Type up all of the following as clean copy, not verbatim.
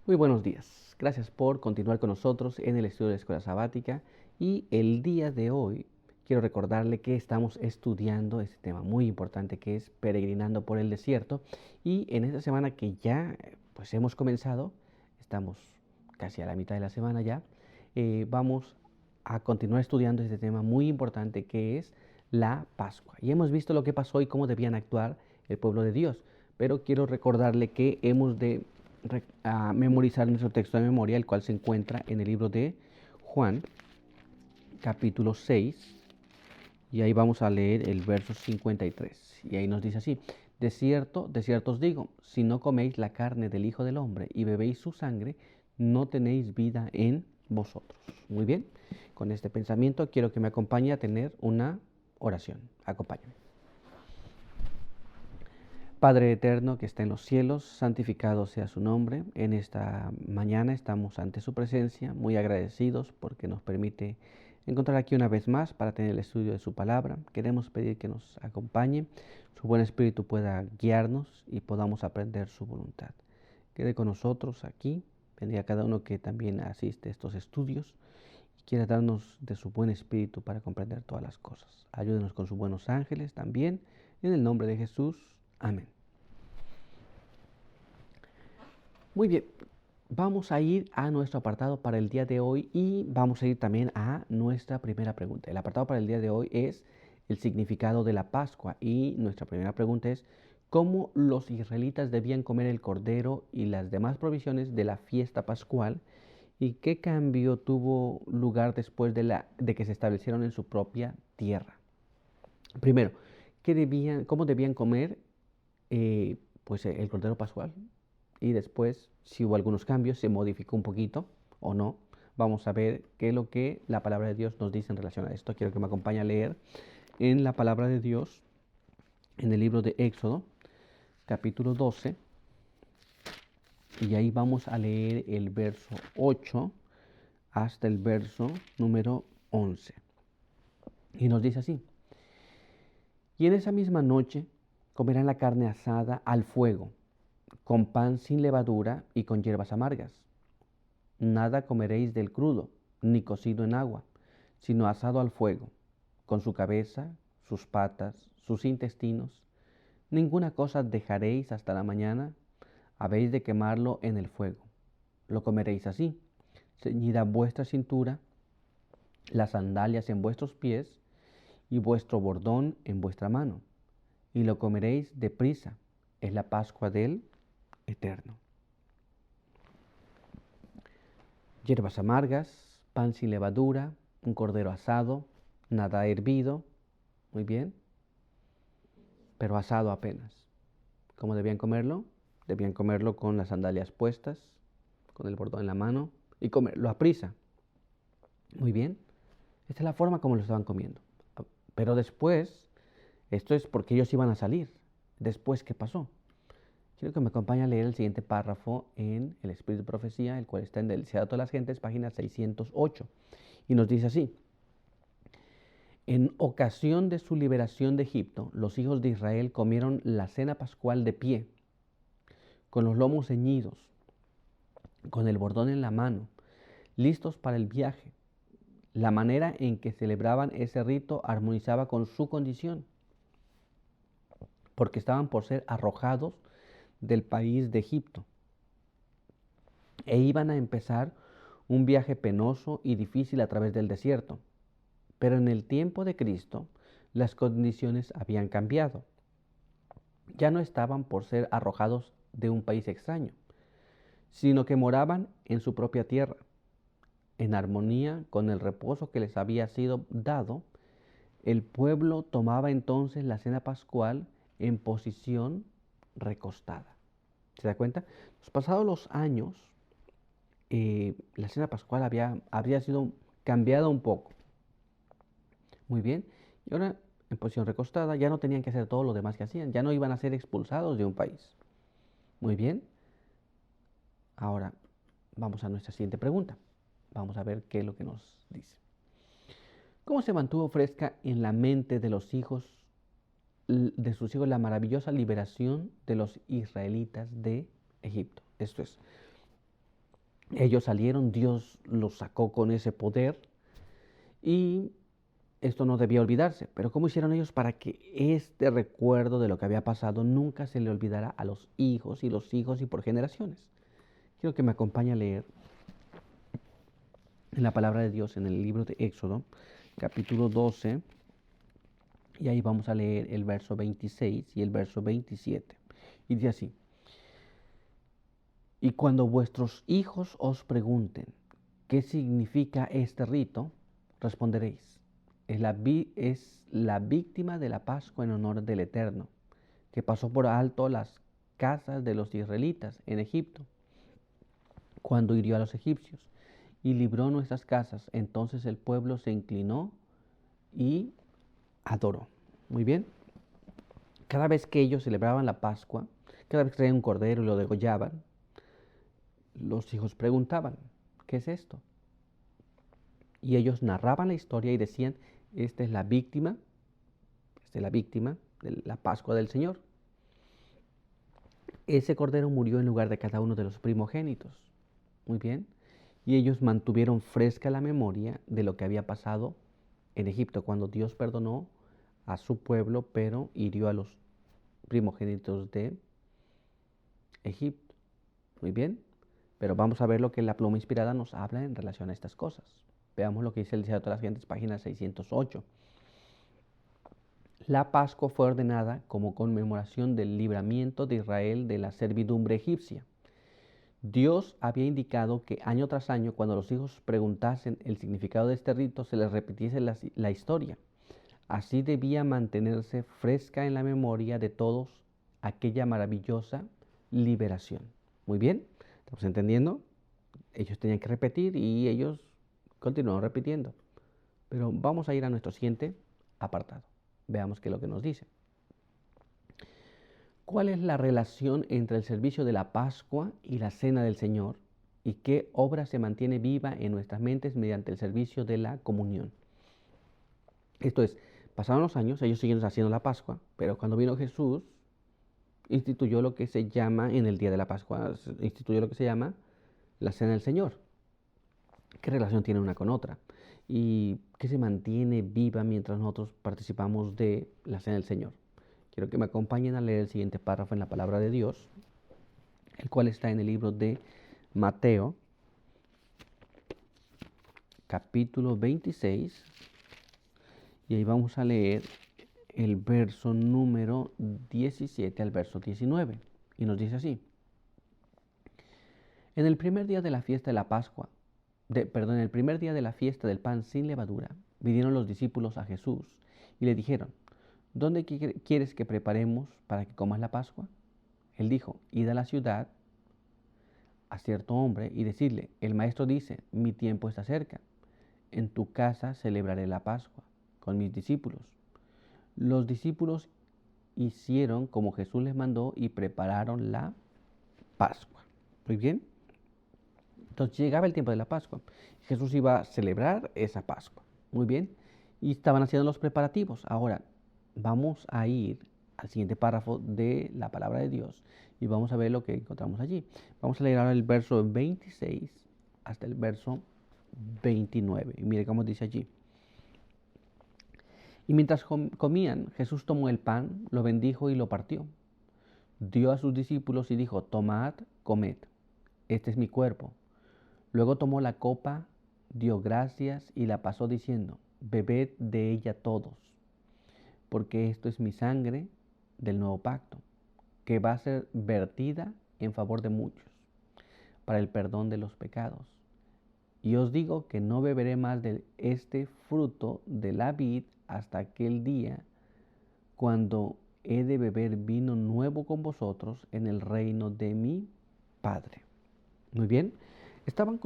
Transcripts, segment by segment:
Muy buenos días. Gracias por continuar con nosotros en el estudio de la escuela sabática. Y el día de hoy quiero recordarle que estamos estudiando este tema muy importante que es peregrinando por el desierto. Y en esta semana que ya pues hemos comenzado, estamos casi a la mitad de la semana ya, vamos a continuar estudiando este tema muy importante que es la Pascua. Y hemos visto lo que pasó y cómo debían actuar el pueblo de Dios. Pero quiero recordarle que hemos de a memorizar nuestro texto de memoria, el cual se encuentra en el libro de Juan, capítulo 6, y ahí vamos a leer el verso 53. Y ahí nos dice así: de cierto os digo, si no coméis la carne del Hijo del Hombre y bebéis su sangre, no tenéis vida en vosotros. Muy bien, con este pensamiento quiero que me acompañe a tener una oración. Acompáñame. Padre eterno que está en los cielos, santificado sea su nombre. En esta mañana estamos ante su presencia, muy agradecidos porque nos permite encontrar aquí una vez más para tener el estudio de su palabra. Queremos pedir que nos acompañe, su buen espíritu pueda guiarnos y podamos aprender su voluntad. Quede con nosotros aquí, bendiga a cada uno que también asiste a estos estudios y quiera darnos de su buen espíritu para comprender todas las cosas. Ayúdenos con sus buenos ángeles también, en el nombre de Jesús. Amén. Muy bien, vamos a ir a nuestro apartado para el día de hoy y vamos a ir también a nuestra primera pregunta. El apartado para el día de hoy es el significado de la Pascua y nuestra primera pregunta es: ¿cómo los israelitas debían comer el cordero y las demás provisiones de la fiesta pascual? ¿Y qué cambio tuvo lugar después de que se establecieron en su propia tierra? Primero, ¿cómo debían comer el cordero pascual? Y después, si hubo algunos cambios, se modificó un poquito o no. Vamos a ver qué es lo que la palabra de Dios nos dice en relación a esto. Quiero que me acompañe a leer en la palabra de Dios, en el libro de Éxodo, capítulo 12. Y ahí vamos a leer el verso 8 hasta el verso número 11. Y nos dice así: y en esa misma noche comerán la carne asada al fuego, con pan sin levadura y con hierbas amargas. Nada comeréis del crudo, ni cocido en agua, sino asado al fuego, con su cabeza, sus patas, sus intestinos. Ninguna cosa dejaréis hasta la mañana, habéis de quemarlo en el fuego. Lo comeréis así: ceñida vuestra cintura, las sandalias en vuestros pies y vuestro bordón en vuestra mano. Y lo comeréis deprisa, es la Pascua del Eterno. Hierbas amargas, pan sin levadura, un cordero asado, nada hervido, muy bien, pero asado apenas. ¿Cómo debían comerlo? Debían comerlo con las sandalias puestas, con el bordón en la mano y comerlo a prisa. Muy bien, esta es la forma como lo estaban comiendo. Pero después, esto es porque ellos iban a salir. Después, ¿qué pasó? Quiero que me acompañe a leer el siguiente párrafo en El Espíritu de Profecía, el cual está en el Deseado de todas las Gentes, página 608. Y nos dice así: en ocasión de su liberación de Egipto, los hijos de Israel comieron la cena pascual de pie, con los lomos ceñidos, con el bordón en la mano, listos para el viaje. La manera en que celebraban ese rito armonizaba con su condición, porque estaban por ser arrojados del país de Egipto e iban a empezar un viaje penoso y difícil a través del desierto. Pero en el tiempo de Cristo, las condiciones habían cambiado. Ya no estaban por ser arrojados de un país extraño, sino que moraban en su propia tierra, en armonía con el reposo que les había sido dado. El pueblo tomaba entonces la cena pascual en posición recostada. ¿Se da cuenta? Pasados los años, la cena pascual habría sido cambiada un poco. Muy bien. Y ahora, en posición recostada, ya no tenían que hacer todo lo demás que hacían. Ya no iban a ser expulsados de un país. Muy bien. Ahora, vamos a nuestra siguiente pregunta. Vamos a ver qué es lo que nos dice. ¿Cómo se mantuvo fresca en la mente de sus hijos la maravillosa liberación de los israelitas de Egipto? Esto es, Ellos salieron, Dios los sacó con ese poder y esto no debía olvidarse. Pero ¿cómo hicieron ellos para que este recuerdo de lo que había pasado nunca se le olvidara a los hijos y los hijos y por generaciones? Quiero que me acompañe a leer en la palabra de Dios en el libro de Éxodo, capítulo 12, y ahí vamos a leer el verso 26 y el verso 27. Y dice así: y cuando vuestros hijos os pregunten qué significa este rito, responderéis: es la víctima de la Pascua en honor del Eterno, que pasó por alto las casas de los israelitas en Egipto, cuando hirió a los egipcios y libró nuestras casas. Entonces el pueblo se inclinó y adoró. Muy bien. Cada vez que ellos celebraban la Pascua, cada vez que traían un cordero y lo degollaban, los hijos preguntaban: ¿qué es esto? Y ellos narraban la historia y decían: esta es la víctima, esta es la víctima de la Pascua del Señor. Ese cordero murió en lugar de cada uno de los primogénitos. Muy bien. Y ellos mantuvieron fresca la memoria de lo que había pasado en Egipto, cuando Dios perdonó a su pueblo, pero hirió a los primogénitos de Egipto. Muy bien. Pero vamos a ver lo que la pluma inspirada nos habla en relación a estas cosas. Veamos lo que dice el Diario de las Gentes, página 608. La Pascua fue ordenada como conmemoración del libramiento de Israel de la servidumbre egipcia. Dios había indicado que año tras año, cuando los hijos preguntasen el significado de este rito, se les repitiese la historia. Así debía mantenerse fresca en la memoria de todos aquella maravillosa liberación. Muy bien, ¿estamos entendiendo? Ellos tenían que repetir y ellos continuaron repitiendo. Pero vamos a ir a nuestro siguiente apartado. Veamos qué es lo que nos dice. ¿Cuál es la relación entre el servicio de la Pascua y la Cena del Señor? ¿Y qué obra se mantiene viva en nuestras mentes mediante el servicio de la comunión? Esto es, pasaron los años, ellos siguen haciendo la Pascua, pero cuando vino Jesús, instituyó lo que se llama, en el día de la Pascua, instituyó lo que se llama la Cena del Señor. ¿Qué relación tiene una con otra? ¿Y qué se mantiene viva mientras nosotros participamos de la Cena del Señor? Quiero que me acompañen a leer el siguiente párrafo en la palabra de Dios, el cual está en el libro de Mateo, capítulo 26, y ahí vamos a leer el verso número 17 al verso 19, y nos dice así: en el primer día de la fiesta de la Pascua, en el primer día de la fiesta del pan sin levadura, vinieron los discípulos a Jesús y le dijeron: ¿dónde quieres que preparemos para que comas la Pascua? Él dijo: id a la ciudad a cierto hombre y decirle: el maestro dice, mi tiempo está cerca, en tu casa celebraré la Pascua con mis discípulos. Los discípulos hicieron como Jesús les mandó y prepararon la Pascua. Muy bien. Entonces llegaba el tiempo de la Pascua. Jesús iba a celebrar esa Pascua. Muy bien. Y estaban haciendo los preparativos. Ahora vamos a ir al siguiente párrafo de la palabra de Dios y vamos a ver lo que encontramos allí. Vamos a leer ahora el verso 26 hasta el verso 29. Y mire cómo dice allí. Y mientras comían, Jesús tomó el pan, lo bendijo y lo partió. Dio a sus discípulos y dijo: tomad, comed, este es mi cuerpo. Luego tomó la copa, dio gracias y la pasó diciendo: bebed de ella todos, porque esto es mi sangre del nuevo pacto, que va a ser vertida en favor de muchos, para el perdón de los pecados. Y os digo que no beberé más de este fruto de la vid hasta aquel día, cuando he de beber vino nuevo con vosotros en el reino de mi Padre. Muy bien. Estaban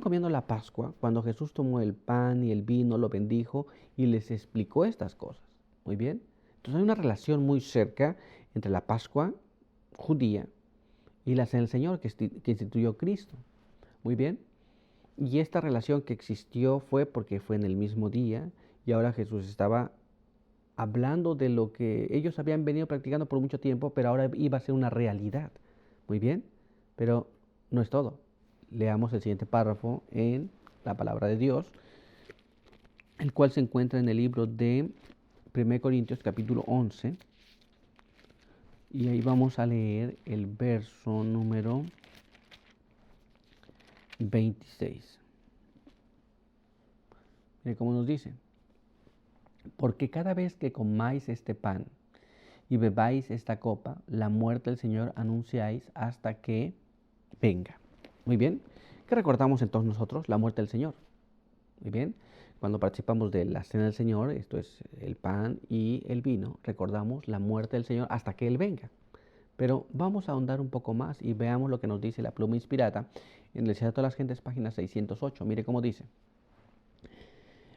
comiendo la Pascua cuando Jesús tomó el pan y el vino, lo bendijo y les explicó estas cosas. Muy bien. Entonces hay una relación muy cerca entre la Pascua judía y la Cena del Señor que instituyó Cristo. Muy bien. Y esta relación que existió fue porque fue en el mismo día y ahora Jesús estaba hablando de lo que ellos habían venido practicando por mucho tiempo, pero ahora iba a ser una realidad. Muy bien. Pero no es todo. leamos el siguiente párrafo en la palabra de Dios, el cual se encuentra en el libro de 1 Corintios capítulo 11. Y ahí vamos a leer el verso número 26. Mire cómo nos dice: porque cada vez que comáis este pan y bebáis esta copa, la muerte del Señor anunciáis hasta que venga. Muy bien. ¿Qué recordamos entonces nosotros? La muerte del Señor. Muy bien. Cuando participamos de la cena del Señor, esto es el pan y el vino, recordamos la muerte del Señor hasta que Él venga. Pero vamos a ahondar un poco más y veamos lo que nos dice la pluma inspirada en el Citato de las Gentes, página 608. Mire cómo dice: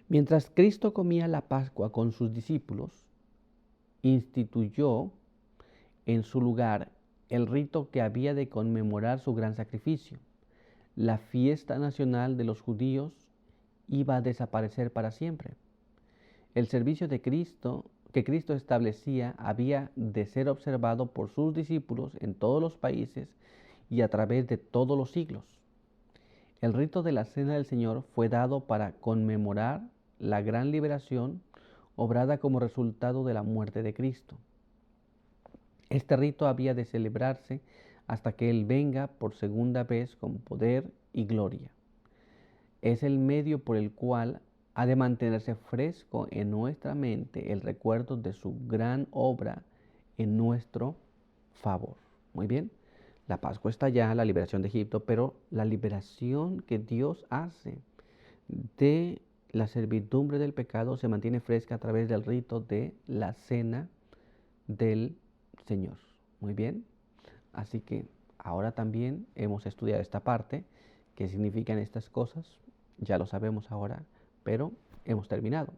mientras Cristo comía la Pascua con sus discípulos, instituyó en su lugar el rito que había de conmemorar su gran sacrificio. La fiesta nacional de los judíos iba a desaparecer para siempre. El servicio de Cristo que Cristo establecía había de ser observado por sus discípulos en todos los países y a través de todos los siglos. El rito de la Cena del Señor fue dado para conmemorar la gran liberación obrada como resultado de la muerte de Cristo. Este rito había de celebrarse hasta que Él venga por segunda vez con poder y gloria. Es el medio por el cual ha de mantenerse fresco en nuestra mente el recuerdo de su gran obra en nuestro favor. Muy bien, la Pascua está ya, la liberación de Egipto, pero la liberación que Dios hace de la servidumbre del pecado se mantiene fresca a través del rito de la cena del Señor. Muy bien, así que ahora también hemos estudiado esta parte, qué significan estas cosas, ya lo sabemos ahora, pero hemos terminado.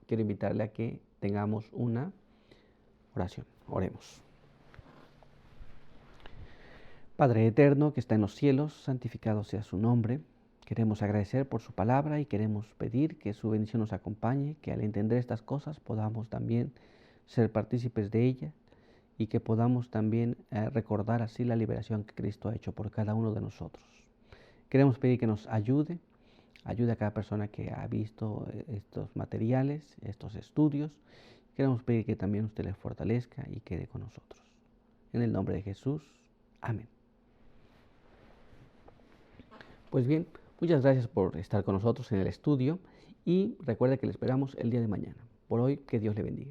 Quiero invitarle a que tengamos una oración. Oremos. Padre eterno que está en los cielos, santificado sea su nombre. Queremos agradecer por su palabra y queremos pedir que su bendición nos acompañe, que al entender estas cosas podamos también ser partícipes de ella y que podamos también recordar así la liberación que Cristo ha hecho por cada uno de nosotros. Queremos pedir que nos ayude a cada persona que ha visto estos materiales, estos estudios. Queremos pedir que también usted les fortalezca y quede con nosotros. En el nombre de Jesús, amén. Pues bien, muchas gracias por estar con nosotros en el estudio y recuerde que le esperamos el día de mañana. Por hoy, que Dios le bendiga.